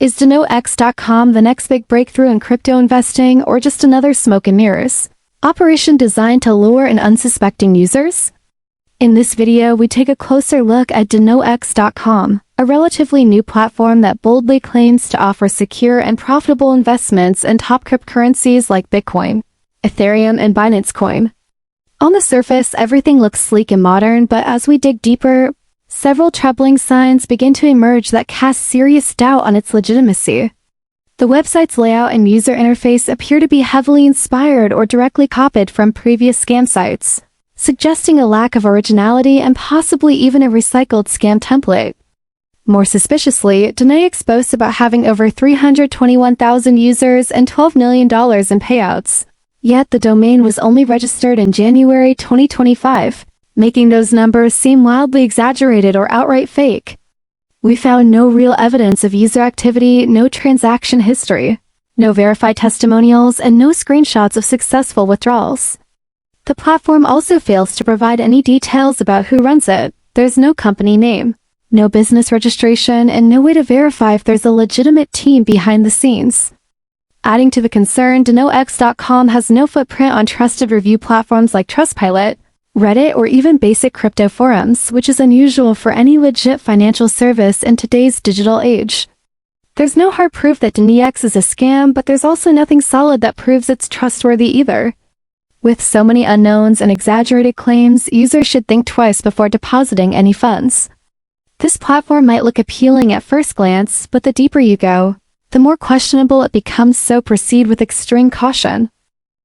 Is denox.com the next big breakthrough in crypto investing, or just another smoke and mirrors operation designed to lure in unsuspecting users? In this video, we take a closer look at denox.com, a relatively new platform that boldly claims to offer secure and profitable investments in top cryptocurrencies like Bitcoin, Ethereum, and Binance Coin. On the surface, everything looks sleek and modern, but as we dig deeper, several troubling signs begin to emerge that cast serious doubt on its legitimacy. The website's layout and user interface appear to be heavily inspired or directly copied from previous scam sites, suggesting a lack of originality and possibly even a recycled scam template. More suspiciously, denox boasts about having over 321,000 users and $12 million in payouts. Yet the domain was only registered in January 2025, making those numbers seem wildly exaggerated or outright fake. We found no real evidence of user activity, no transaction history, no verified testimonials, and no screenshots of successful withdrawals. The platform also fails to provide any details about who runs it. There's no company name, no business registration, and no way to verify if there's a legitimate team behind the scenes. Adding to the concern, denox.com has no footprint on trusted review platforms like Trustpilot, Reddit, or even basic crypto forums, which is unusual for any legit financial service in today's digital age. There's no hard proof that denox is a scam, but there's also nothing solid that proves it's trustworthy either. With so many unknowns and exaggerated claims, users should think twice before depositing any funds. This platform might look appealing at first glance, but the deeper you go, the more questionable it becomes, so proceed with extreme caution.